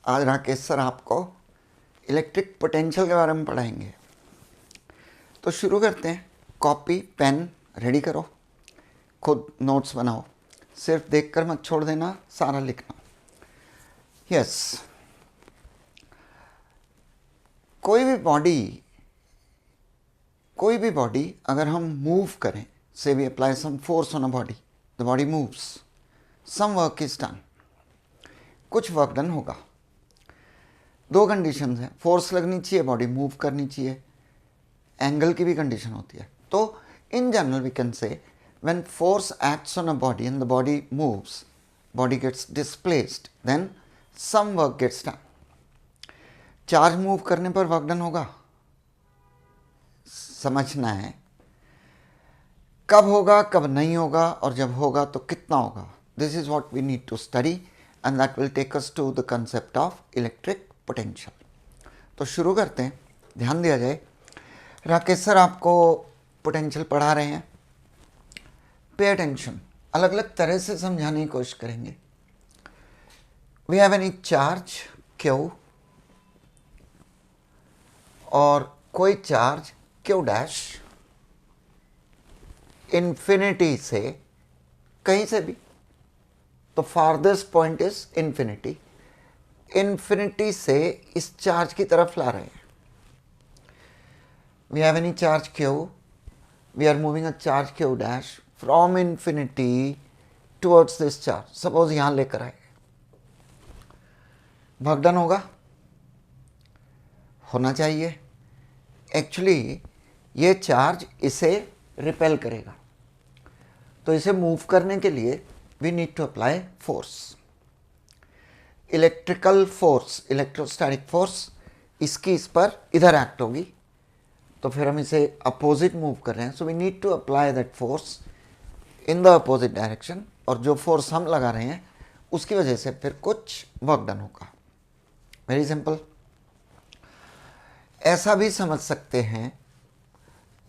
आज राकेश सर आपको electric potential के बारे में पढ़ाएंगे। तो शुरू करते हैं। कॉपी पेन रेडी करो, खुद नोट्स बनाओ, सिर्फ देखकर मत छोड़ देना, सारा लिखना। यस, कोई भी बॉडी अगर हम मूव करें, say we apply some force on a body, the body moves, some work is done, कुछ वर्क डन होगा। दो कंडीशंस हैं, फोर्स लगनी चाहिए, बॉडी मूव करनी चाहिए, एंगल की भी कंडीशन होती है। तो in general we can say when force acts on a body and the body moves, body gets displaced, then some work gets done. Charge move करने पर वर्क डन होगा, समझना है कब होगा कब नहीं होगा, और जब होगा तो कितना होगा। This is what we need to study and that will take us to the concept of electric potential. तो शुरू करते हैं। ध्यान दिया जाए, राकेश सर आपको पोटेंशियल पढ़ा रहे हैं। पे अटेंशन, अलग अलग तरह से समझाने की कोशिश करेंगे। We have any charge q, और कोई चार्ज क्यू डैश इन्फिनिटी से, कहीं से भी, तो farthest point is infinity, infinity से इस चार्ज की तरफ ला रहे हैं। We have any charge q, we are moving a charge q dash from infinity towards this charge. Suppose यहां लेकर आए, वर्क डन होना चाहिए। एक्चुअली ये चार्ज इसे रिपेल करेगा, तो इसे मूव करने के लिए we need to apply force, electrical force, electrostatic force. इसकी इस पर इधर एक्ट होगी, तो फिर हम इसे अपोजिट मूव कर रहे हैं, so we need to apply that force in the opposite direction. और जो फोर्स हम लगा रहे हैं उसकी वजह से फिर कुछ वर्क डन होगा। Very simple. ऐसा भी समझ सकते हैं,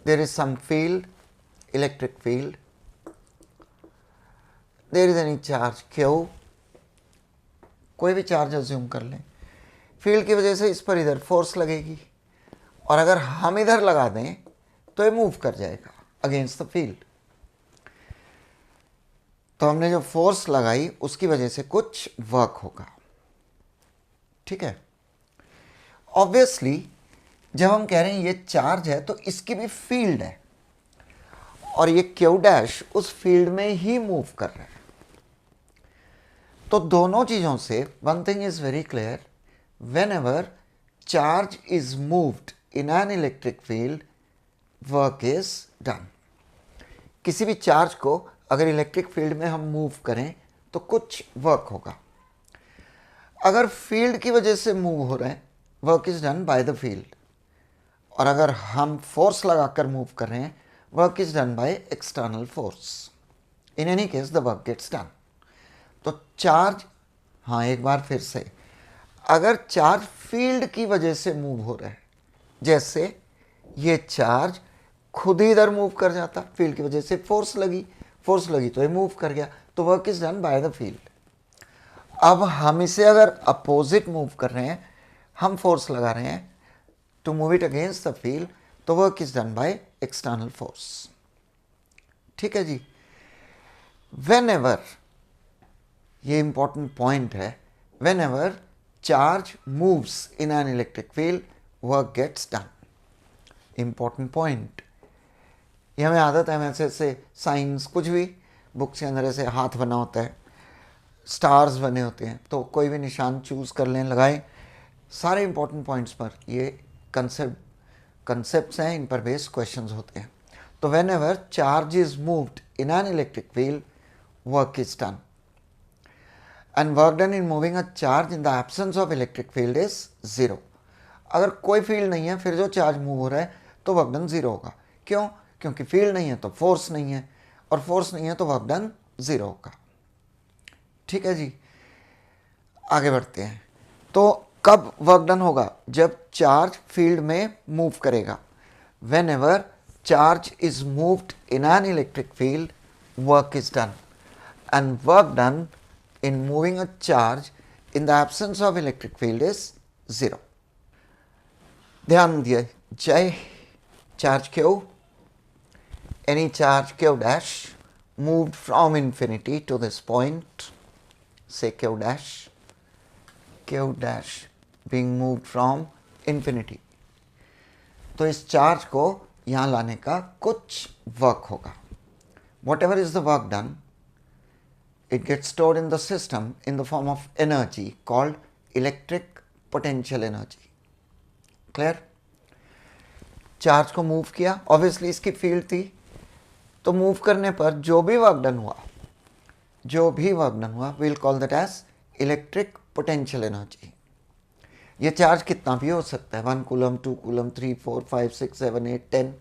there is some field, electric field, there is any charge q, कोई भी चार्ज अज्यूम कर लें। फील्ड की वजह से इस पर इधर फोर्स लगेगी, और अगर हम इधर लगा दें तो ये मूव कर जाएगा अगेंस्ट द फील्ड। तो हमने जो फोर्स लगाई उसकी वजह से कुछ वर्क होगा। ठीक है। ऑब्वियसली जब हम कह रहे हैं ये चार्ज है तो इसकी भी फील्ड है, और ये क्यू डैश उस फील्ड में ही मूव कर रहा है। तो दोनों चीजों से one thing is very clear, when ever charge is moved in an electric field, work is done. किसी भी चार्ज को अगर इलेक्ट्रिक फील्ड में हम मूव करें तो कुछ वर्क होगा। अगर फील्ड की वजह से मूव हो रहे हैं, work is done by the field. और अगर हम फोर्स लगाकर मूव कर रहे हैं, work is done by external force. In any case the work gets done. तो चार्ज, हाँ एक बार फिर से, अगर चार्ज फील्ड की वजह से मूव हो रहा है, जैसे ये चार्ज खुद ही इधर मूव कर जाता, फील्ड की वजह से फोर्स लगी तो ये मूव कर गया, तो work is done by the field. अब हम इसे अगर अपोजिट मूव कर रहे हैं, हम फोर्स लगा रहे हैं to move it against the field, तो work is done by external force. ठीक है जी। वेन एवर, ये इंपॉर्टेंट पॉइंट है, whenever charge moves in an electric field, work gets done. Important point. ये हमें आदत है, वैसे से साइंस कुछ भी बुक्स के अंदर ऐसे हाथ बना होता है, स्टार्स बने होते हैं, तो कोई भी निशान चूज कर लें, लगाएं। सारे इंपॉर्टेंट पॉइंट्स पर ये कंसेप्ट्स हैं, इन पर बेस्ड क्वेश्चंस होते हैं। तो when ever charge is moved in an electric field, work is done. And work done in moving a charge in the absence of electric field is zero. अगर कोई field नहीं है, फिर जो चार्ज मूव हो रहा है तो वर्क डन जीरो होगा। क्यों? क्योंकि फील्ड नहीं है तो फोर्स नहीं है, और फोर्स नहीं है तो वर्क डन जीरो होगा। ठीक है जी। आगे बढ़ते हैं। तो कब वर्क डन होगा? जब चार्ज फील्ड में मूव करेगा। When ever charge is moved in an electric field, work is done. And work done in moving a charge in the absence of electric field is 0. ध्यान दिए जय charge q, any charge q dash moved from infinity to this point, say q dash being moved from infinity, तो इस charge को यहाँ लाने का कुछ वर्क होगा. Whatever is the work done, it gets stored in the system in the form of energy called electric potential energy. Clear? Charge को move किया, ऑब्वियसली इसकी फील्ड थी, तो मूव करने पर जो भी वर्क डन हुआ we'll call that as electric potential energy. ये चार्ज कितना भी हो सकता है, 1 कूलम, 2 कूलम, 3, 4, 5, 6, 7, 8, 10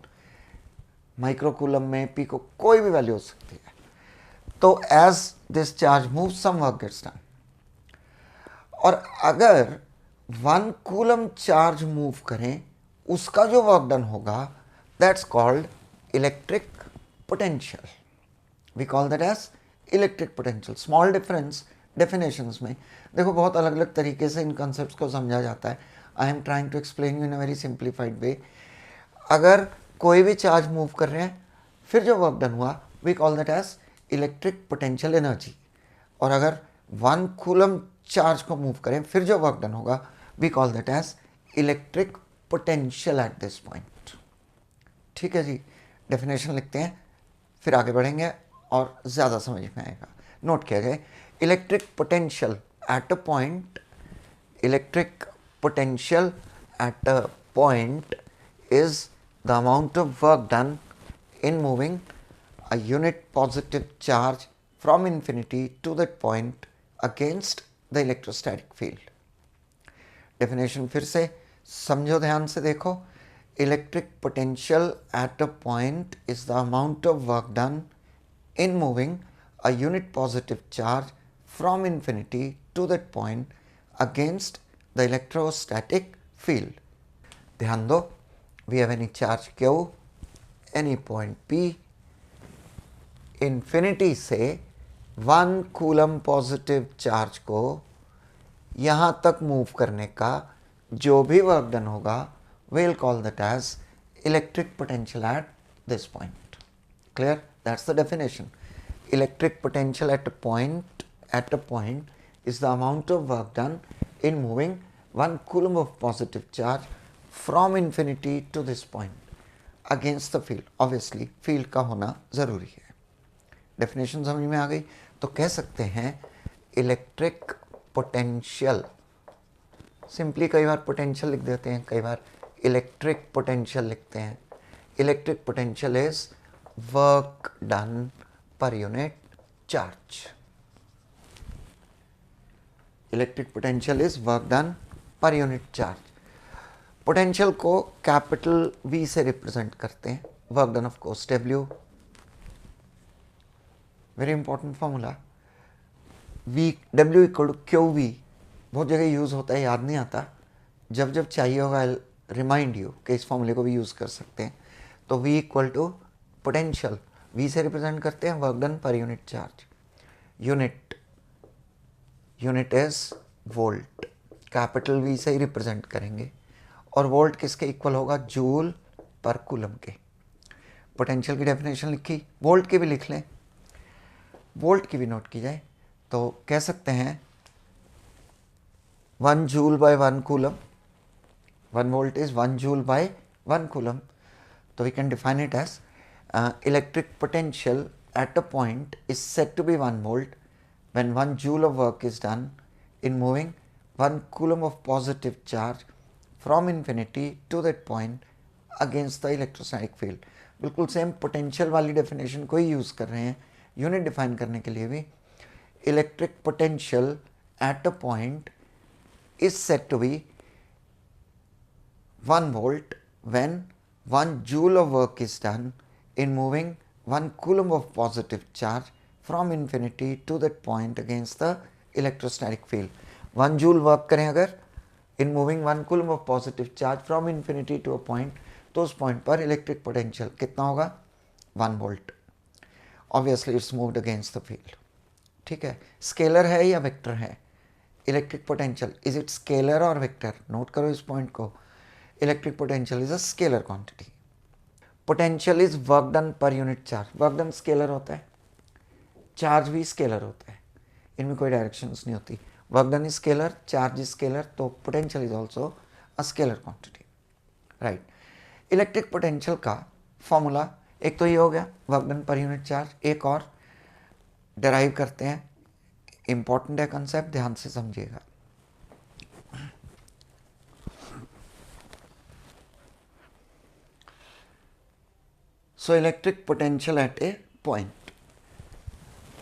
माइक्रो कूलम में पिको कोई भी वैल्यू हो सकती है. तो as this charge move some work gets done. और अगर 1 कूलम चार्ज मूव करें, उसका जो वर्क डन होगा that's called electric potential. We call that as electric potential. Small difference definitions में देखो बहुत अलग अलग तरीके से इन कॉन्सेप्ट्स को समझा जाता है. I am trying to explain you in a very simplified way. अगर कोई भी चार्ज मूव कर रहे हैं, फिर जो वर्क डन हुआ we call that as electric potential energy. और अगर 1 कूलम चार्ज को मूव करें, फिर जो वर्क डन होगा we call that as electric potential at this point. ठीक है जी, डेफिनेशन लिखते हैं, फिर आगे बढ़ेंगे और ज़्यादा समझ में आएगा. नोट किया जाए, electric potential at a point, electric potential at a point is the amount of work done in moving a unit positive charge from infinity to that point against the electrostatic field. Definition फिर से समझो, ध्यान से देखो. Electric potential at a point is the amount of work done in moving a unit positive charge from infinity to that point against the electrostatic field. ध्यान दो, we have any charge q, any point p, infinity से 1 coulomb positive charge को यहाँ तक move करने का जो भी वर्क डन होगा we'll call that as electric potential at this point. Clear? That's the definition. Electric potential at a point is the amount of work done in moving 1 coulomb of positive charge from infinity to this point against the field. Obviously field का होना ज़रूरी है. Definition समझ में आ गई. तो कह सकते हैं इलेक्ट्रिक पोटेंशियल, सिंपली कई बार पोटेंशियल लिख देते हैं, कई बार इलेक्ट्रिक पोटेंशियल लिखते हैं. Electric potential is work done per unit charge. Electric potential is work done per unit charge. Potential को कैपिटल V से रिप्रेजेंट करते हैं. Work done of course W. Very important formula. W equal to QV बहुत जगह use होता है, याद नहीं आता. जब जब चाहिए होगा रिमाइंड यू कि इस फॉर्मूले को भी यूज़ कर सकते हैं. तो V equal to potential, V से रिप्रेजेंट करते हैं work done per unit charge. Unit is volt, capital V से ही रिप्रेजेंट करेंगे. और वोल्ट किसके इक्वल होगा? जूल पर कूलम के. पोटेंशियल की डेफिनेशन लिखी, वोल्ट की भी लिख लें, वोल्ट की भी नोट की जाए. तो कह सकते हैं 1 joule by 1 coulomb. 1 volt is 1 joule by 1 coulomb. So we can define it as electric potential at a point is said to be 1 volt when 1 joule of work is done in moving 1 coulomb of positive charge from infinity to that point against the electrostatic field. बिल्कुल same potential वाली definition को ही use कर रहे हैं unit define करने के लिए भी. Electric potential at a point is said to be 1 volt when 1 joule of work is done in moving 1 coulomb of positive charge from infinity to that point against the electrostatic field. 1 joule work करें अगर in moving 1 coulomb of positive charge from infinity to a point, तो उस point पर electric potential कितना होगा? 1 volt. Obviously it's moved against the field. ठीक है, scalar है या वेक्टर है? Electric potential is it scalar और वेक्टर? नोट करो इस पॉइंट को, electric potential is a scalar quantity. Potential is work done per unit charge, work done scalar होता है, चार्ज भी स्केलर होता है, इनमें कोई डायरेक्शंस नहीं होती। Work done is scalar, charge is scalar, तो potential is also a scalar quantity, right. Electric potential का फॉर्मूला एक तो ये हो गया work done per unit charge, एक और डेराइव करते हैं, इंपॉर्टेंट है कंसेप्ट, ध्यान से समझिएगा। So electric potential at a point,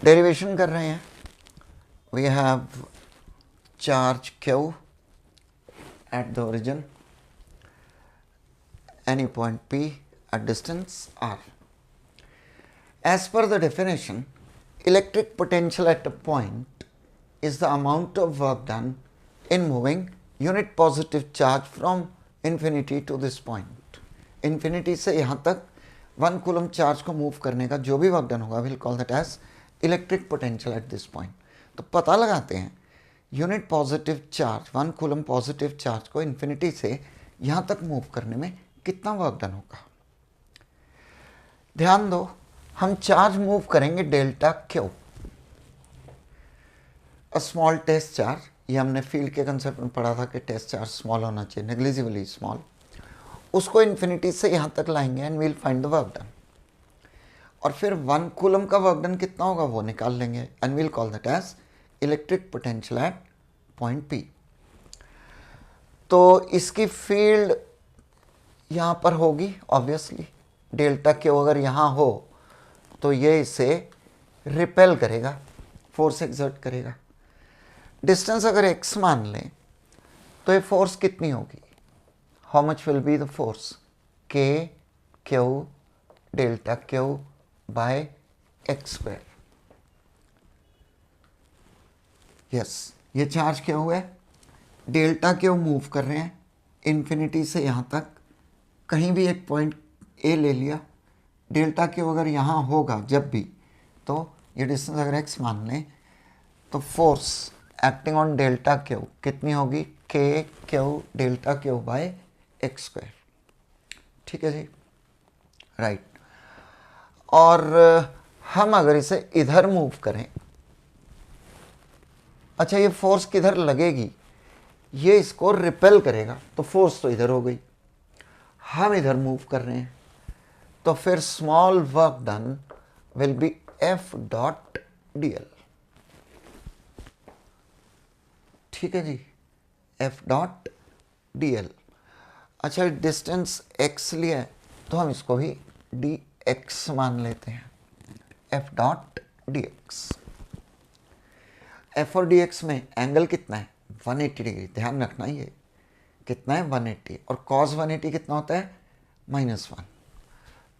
derivation कर रहे हैं। We have charge Q at the origin, any point P at distance R. As per the definition, electric potential at a point is the amount of work done in moving unit positive charge from infinity to this point. Infinity से यहाँ तक 1 coulomb charge को move करने का जो भी work done होगा, will call that as electric potential at this point. तो पता लगाते हैं unit positive charge, 1 coulomb positive charge को इन्फिनिटी से यहाँ तक मूव करने में कितना वर्क डन होगा। ध्यान दो, हम चार्ज मूव करेंगे delta Q, a small test charge, ये हमने फील्ड के कंसेप्ट में पढ़ा था कि टेस्ट चार्ज स्मॉल होना चाहिए, नेग्लिजिबली स्मॉल, उसको इन्फिनिटी से यहाँ तक लाएंगे and we'll find the work done. और फिर 1 कूलम का वर्क डन कितना होगा वो निकाल लेंगे and we'll call that as electric potential at point P। तो इसकी फील्ड यहाँ पर होगी ऑब्वियसली, डेल्टा Q अगर यहाँ हो तो ये इसे रिपेल करेगा, फोर्स एक्सर्ट करेगा। डिस्टेंस अगर x मान लें तो ये फोर्स कितनी होगी, how much will be the force, K Q delta Q by x square. Yes, ये चार्ज क्या हुआ है, डेल्टा Q मूव कर रहे हैं इन्फिनिटी से यहाँ तक, कहीं भी एक पॉइंट A ले लिया, डेल्टा Q अगर यहाँ होगा जब भी, तो ये डिस्टेंस अगर x मान लें तो force acting on delta Q कितनी होगी, K Q delta Q by x square. ठीक है जी, राइट। और हम अगर इसे इधर मूव करें, अच्छा ये फोर्स किधर लगेगी, ये इसको रिपेल करेगा, तो फोर्स तो इधर हो गई, हम इधर मूव कर रहे हैं, तो फिर small work done will B F dot dl। ठीक है जी, F डॉट dl। अच्छा डिस्टेंस x लिया है तो हम इसको भी dx मान लेते हैं, F डॉट dx। F और dx में एंगल कितना है, 180 डिग्री, ध्यान रखना ये कितना है 180, और cos 180 कितना होता है -1।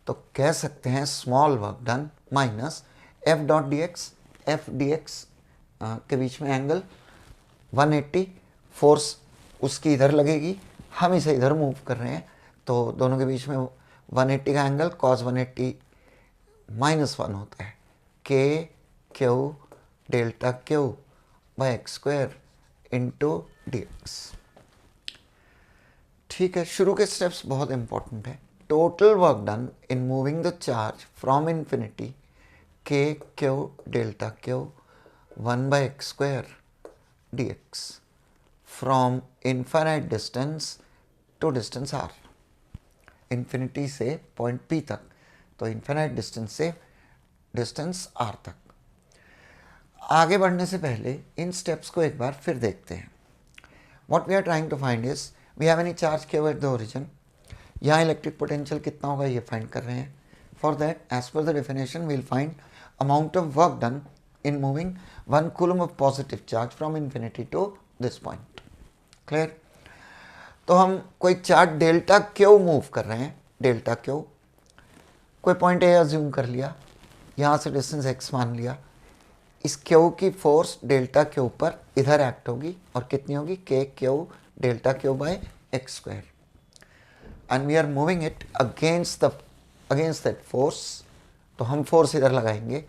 तो कह सकते हैं small work done minus F dot dx, F dx के बीच में एंगल 180, फोर्स उसकी इधर लगेगी, हम इसे इधर मूव कर रहे हैं, तो दोनों के बीच में 180 का एंगल cos 180 -1 होता है, K Q delta Q by x square into dx। ठीक है, शुरू के स्टेप्स बहुत इंपॉर्टेंट है। Total work done in moving the charge from infinity K Q delta Q 1 by x square dx from infinite distance to distance r, infinity से point P तक, तो infinite distance से डिस्टेंस r तक। आगे बढ़ने से पहले इन स्टेप्स को एक बार फिर देखते हैं। What we are trying to find is, we have any charge Q at the origin, यहाँ इलेक्ट्रिक पोटेंशियल कितना होगा ये फाइंड कर रहे हैं। For that as per the definition we'll find amount of work done in moving 1 coulomb of positive charge from infinity to this point. Clear? तो हम कोई चार्ज डेल्टा Q मूव कर रहे हैं, डेल्टा Q कोई पॉइंट A अज्यूम कर लिया, यहाँ से डिस्टेंस x मान लिया, इस Q की फोर्स डेल्टा Q पर इधर एक्ट होगी और कितनी होगी, K Q delta Q by x square, and we are moving it against that force, तो हम फोर्स इधर लगाएंगे,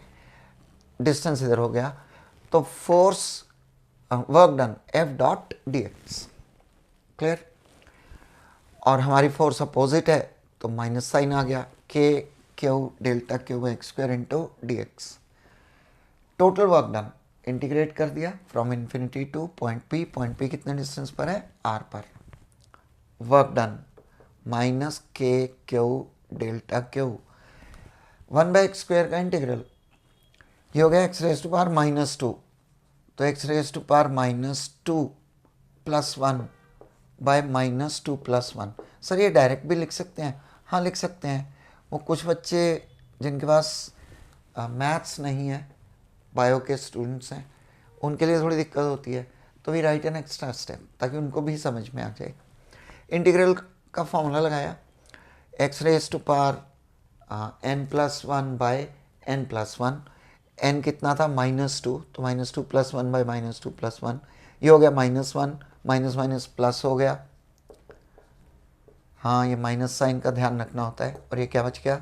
डिस्टेंस इधर हो गया, तो force work done F dot D x, clear. और हमारी फोर्स अपोजिट है तो माइनस साइन आ गया, K Q delta Q by x square into d x. Total work done integrate कर दिया from infinity to point P कितने distance पर है, आर पर। वर्क डन माइनस के Q delta Q 1 by x square का इंटीग्रल, ये हो गया एक्स रेज टू पावर -2, तो x raise to power -2 plus 1 by -2 plus 1। Sir ये डायरेक्ट भी लिख सकते हैं, हाँ लिख सकते हैं। वो कुछ बच्चे जिनके पास मैथ्स नहीं है, बायो के स्टूडेंट्स हैं, उनके लिए थोड़ी दिक्कत होती है, तो we write an extra step ताकि उनको भी समझ में आ जाए। इंटीग्रल का फॉर्मूला लगाया, x raise to power n plus 1 by n plus 1, n कितना था -2, तो -2 प्लस 1 बाय -2 प्लस 1, ये हो गया -1, माइनस माइनस प्लस हो गया। हाँ ये माइनस साइन का ध्यान रखना होता है। और ये क्या बच गया,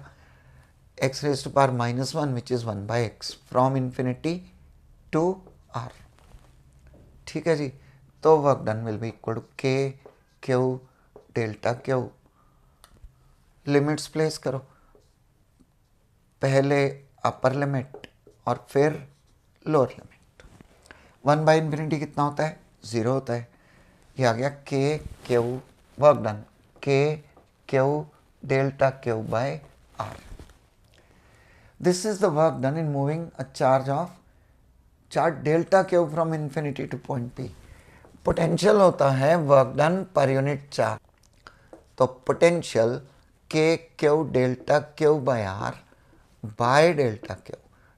x raise to power -1 which is 1 by x from infinity to r. ठीक है जी, तो work done will be equal to k Q delta q. Limits place करो, पहले अपर लिमिट और फिर लोअर लिमिट। 1 बाई इन्फिनिटी कितना होता है, 0 होता है। ये आ गया K q, work done K Q delta q by r. This is the work done in moving a charge delta q from infinity to point P. Potential होता है work done per unit charge, तो potential K Q delta q by r by delta q.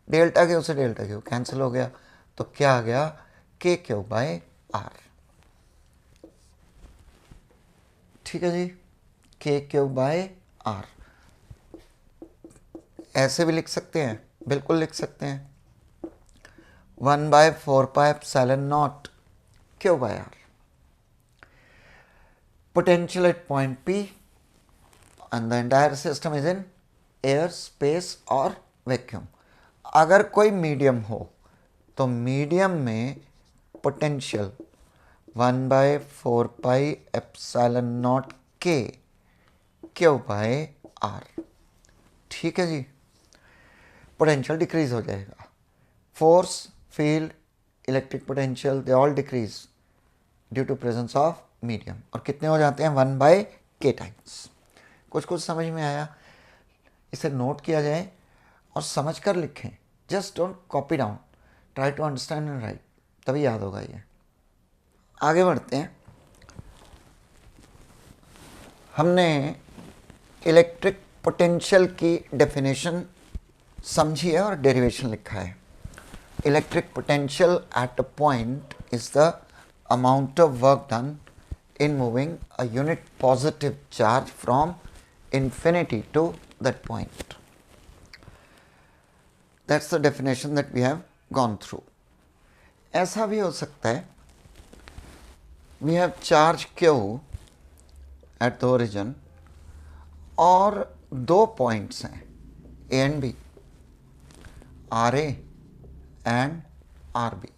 Delta q से delta q cancel हो गया, तो क्या आ गया, K q by r. ठीक है जी, के क्यू बाय आर। ऐसे भी लिख सकते हैं, बिल्कुल लिख सकते हैं, 1 by 4 pi epsilon naught q by r. Potential at point P and the entire system is in air, space और वैक्यूम। अगर कोई मीडियम हो तो मीडियम में potential 1 by 4 pi epsilon naught K q by r. ठीक है जी, potential decrease हो जाएगा। Force, field, electric potential they all decrease due to presence of medium. और कितने हो जाते हैं, 1 बाय के टाइम्स। कुछ कुछ समझ में आया, इसे नोट किया जाए और समझ कर लिखें। Just don't copy down, try to understand and write, तभी याद होगा ये। आगे बढ़ते हैं। हमने इलेक्ट्रिक पोटेंशियल की डेफिनेशन समझी है और डेरिवेशन लिखा है। Electric potential at a point is the amount of work done in moving a unit positive charge from infinity to that point. That's the definition that we have gone through. ऐसा भी हो सकता है, we have charge Q at the origin और दो points हैं A and B, RA and RB.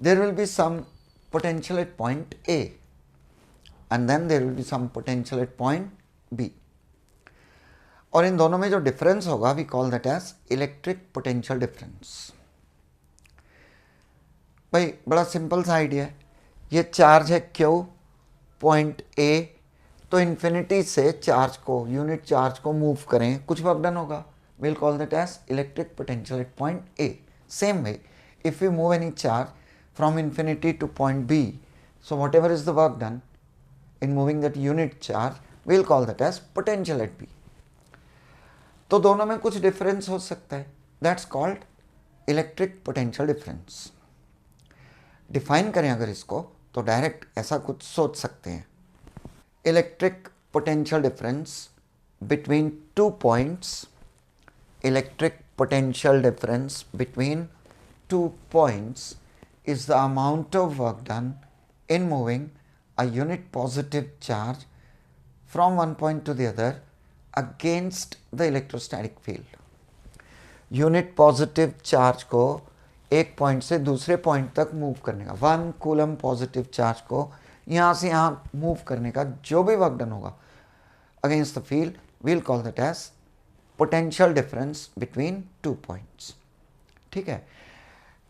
There will be some potential at point A and then there will be some potential at point B. और इन दोनों में जो difference होगा we call that as electric potential difference. भाई बड़ा simple सा idea है, ये चार्ज है Q पॉइंट A, तो इन्फिनिटी से चार्ज को, यूनिट चार्ज को मूव करें, कुछ वर्क डन होगा, we'll call that as electric potential at point A. Same way, if we move any charge from infinity to point B, so whatever is the work done in moving that unit charge, we'll call that as potential at B. तो दोनों में कुछ difference हो सकता है, that's called electric potential difference. Define करें अगर इसको तो डायरेक्ट ऐसा कुछ सोच सकते हैं, electric potential difference between two points, electric potential difference between two points is the amount of work done in moving a unit positive charge from one point to the other against the electrostatic field. Unit positive charge को एक point से दूसरे point तक move करने का, 1 coulomb positive charge को यहाँ से यहाँ मूव करने का जो भी वर्क डन होगा against the field, we'll call that as potential difference between 2 points. ठीक है,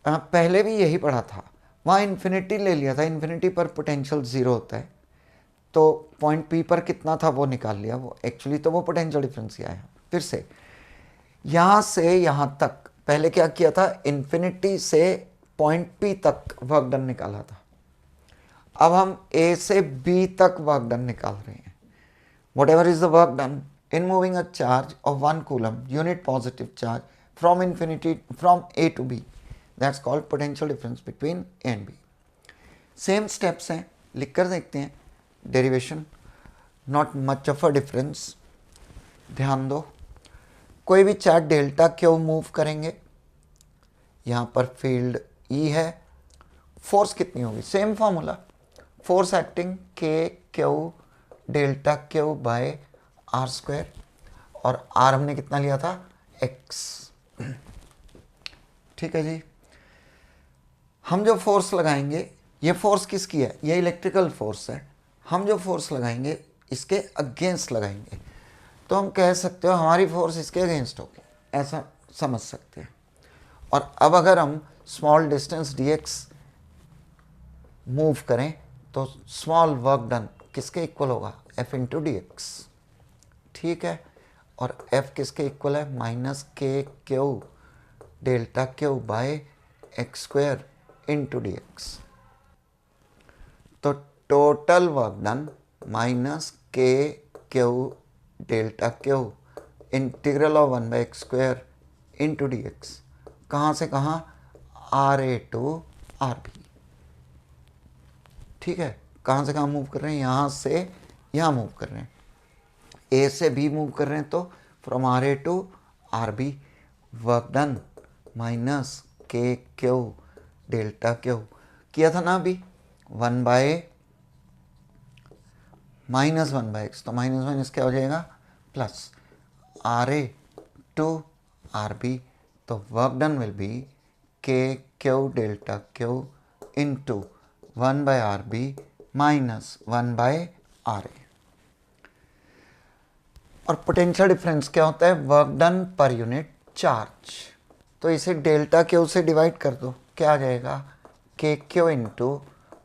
पहले भी यही पढ़ा था, वहाँ इन्फिनिटी ले लिया था, इन्फिनिटी पर पोटेंशियल 0 होता है, तो पॉइंट पी पर कितना था वो निकाल लिया, वो एक्चुअली तो वो पोटेंशियल डिफरेंस ही आया। फिर से यहाँ तक पहले क्या किया था, इन्फिनिटी से पॉइंट पी तक वर्क डन निकाला था, अब हम ए से बी तक वर्क डन निकाल रहे हैं। What ever is the work done in moving a charge of 1 coulomb unit positive charge from A to B, that's called potential difference between A and B. Same steps हैं, लिख कर देखते हैं। Derivation, not much of a difference. ध्यान दो, कोई भी charge delta Q move करेंगे, यहाँ पर फील्ड E है, फोर्स कितनी होगी, same formula, force acting K q delta q by r square, और आर हमने कितना लिया था, x। ठीक है जी, हम जो फोर्स लगाएंगे, ये फोर्स किसकी है, ये इलेक्ट्रिकल फोर्स है, हम जो फोर्स लगाएंगे इसके अगेंस्ट लगाएंगे, तो हम कह सकते हो हमारी फोर्स इसके अगेंस्ट होगी, ऐसा समझ सकते हैं। और अब अगर हम स्मॉल डिस्टेंस dx मूव करें तो स्मॉल वर्क डन किसके इक्वल होगा, f इंटू डी एक्स। ठीक है, और f किसके इक्वल है, माइनस के Q delta q by x square into d x. तो टोटल वर्क डन माइनस के Q delta q integral of 1 by x square into d x, कहाँ से कहाँ, r A to r B. ठीक है, कहाँ से कहाँ मूव कर रहे हैं, यहाँ से यहाँ मूव कर रहे हैं, ए से बी मूव कर रहे हैं, तो from r A to r b work done minus के क्यू डेल्टा क्यू किया था ना अभी, 1 बाय माइनस 1 बाय एक्स, तो माइनस माइनस क्या हो जाएगा, plus r A to r b, तो work done will be k Q delta q into 1 by r b minus 1 by r a. और पोटेंशियल डिफरेंस क्या होता है, work done per unit charge, तो इसे डेल्टा क्यू से divide कर दो, क्या आ जाएगा, k q into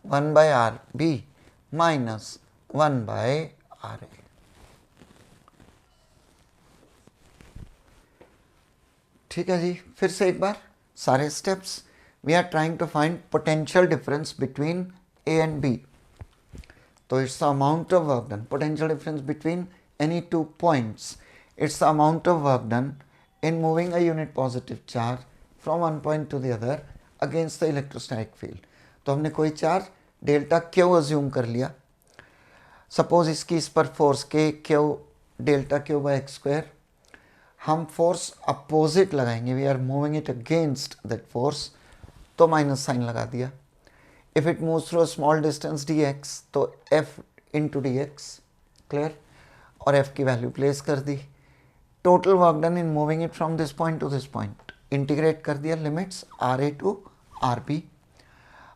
1 by r b minus 1 by r a. ठीक है जी, फिर से एक बार सारे steps, we are trying to find potential difference between a and b, तो it's the amount of work done, potential difference between any 2 points, it's the amount of work done in moving a unit positive charge from one point to the other against the electrostatic field। तो हमने कोई charge delta Q assume कर लिया, suppose इसकी इस पर force k Q delta Q by x square, हम force opposite लगाएंगे, we are moving it against that force, तो माइनस साइन लगा दिया। If it moves through a small distance d x, तो f into d x, clear, और f की value place कर दी। Total work done in moving it from this point to this point, integrate कर दिया, limits r A to r b,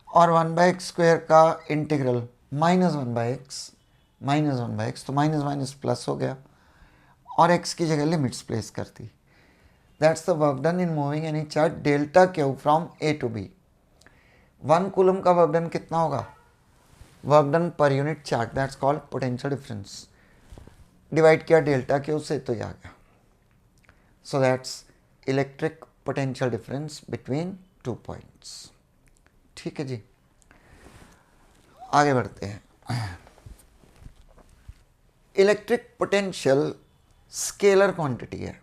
और 1 by x square का integral minus 1 by x, minus 1 by x, तो minus minus plus हो गया, और x की जगह लिमिट्स प्लेस कर दी। That's the work done in moving any charge delta q from a to b. 1 coulomb का वर्क डन कितना होगा, work done per unit charge, that's called potential difference, divide किया डेल्टा क्यू से तो ये आ गया, so that's electric potential difference between 2 points. ठीक है जी, आगे बढ़ते हैं। इलेक्ट्रिक पोटेंशियल स्केलर क्वांटिटी है,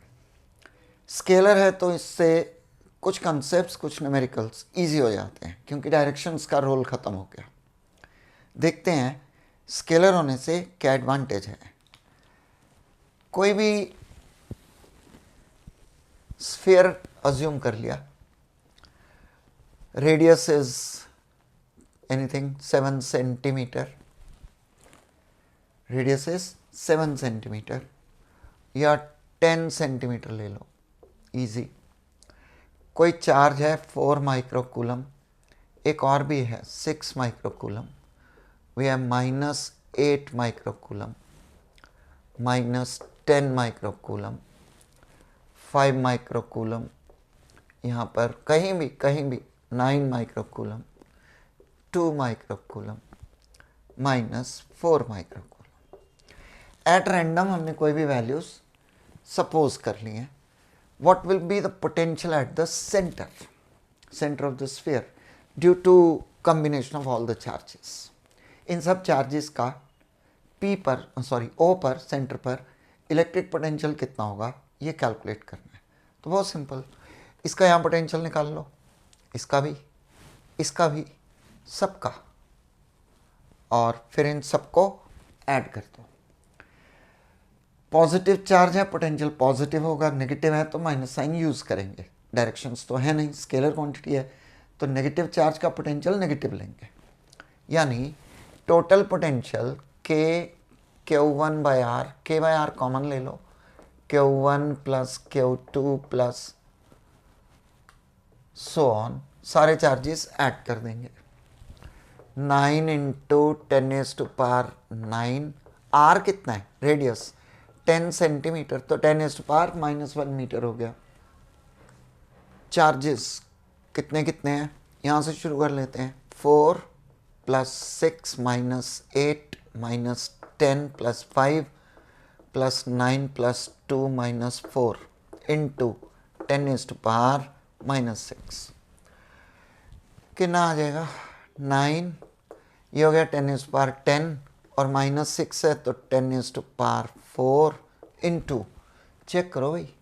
स्केलर है तो इससे कुछ कंसेप्ट्स, कुछ न्यूमेरिकल्स इजी हो जाते हैं, क्योंकि डायरेक्शंस का रोल ख़त्म हो गया। देखते हैं स्केलर होने से क्या एडवांटेज है। कोई भी स्फीयर अज्यूम कर लिया, radius is anything 7 centimetre, radius is 7 centimetre या 10 सेंटीमीटर ले लो, इजी, कोई चार्ज है 4 माइक्रोकूलम, एक और भी है 6 microcoulomb, we have -8 microcoulomb, -10 microcoulomb, 5 microcoulomb, यहाँ पर कहीं भी 9 microcoulomb, 2 microcoulomb, -4 microcoulomb. At random हमने कोई भी वैल्यूज सपोज कर ली हैं। What will be the potential at the centre of the sphere due to combination of all the charges. इन सब चार्जेस का ओ पर सेंटर पर इलेक्ट्रिक पोटेंशियल कितना होगा ये कैलकुलेट करना है। तो बहुत सिंपल, इसका यहाँ पोटेंशियल निकाल लो, इसका भी, सबका, और फिर इन सबको ऐड कर दो। पॉजिटिव चार्ज है, पोटेंशियल पॉजिटिव होगा, नेगेटिव है तो माइनस साइन यूज़ करेंगे, डायरेक्शंस तो है नहीं, स्केलर क्वांटिटी है तो नेगेटिव चार्ज का पोटेंशियल नेगेटिव लेंगे। यानी total potential Q1/R, K/R common ले लो, Q1 plus Q2 plus so on, सारे चार्जेस ऐड कर देंगे। 9 × 10⁻⁹, R कितना है, रेडियस 10 सेंटीमीटर, तो 10⁻⁻1 मीटर हो गया। चार्जेस कितने हैं, यहाँ से शुरू कर लेते हैं। 4 + 6 - 8 - 10 + 5 + 9 + 2 - 4 × 10⁻⁻6 कितना आ जाएगा, 9, ये हो गया 10⁻10 और -6 है तो 10⁻4 × चेक करो भाई,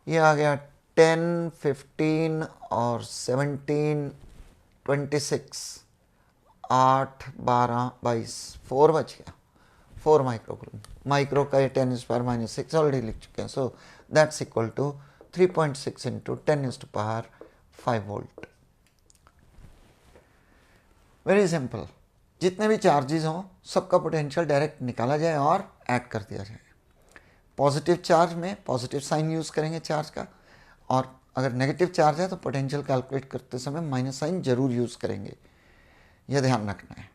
ये आ गया 10, 15 और 17, 26, 8, 12, 22, 4 बच गया, 4 माइक्रोकूलम। माइक्रो का 10⁻⁻6 ऑलरेडी लिख चुके हैं, so that's equal to 3.6 × 10⁻5 volt. Very simple, जितने भी चार्जेस हों सबका पोटेंशियल डायरेक्ट निकाला जाए और ऐड कर दिया जाए। पॉजिटिव चार्ज में पॉजिटिव साइन यूज़ करेंगे चार्ज का, और अगर नेगेटिव चार्ज है तो पोटेंशियल कैलकुलेट करते समय माइनस साइन जरूर यूज़ करेंगे, यह ध्यान रखना है।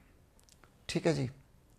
ठीक है जी।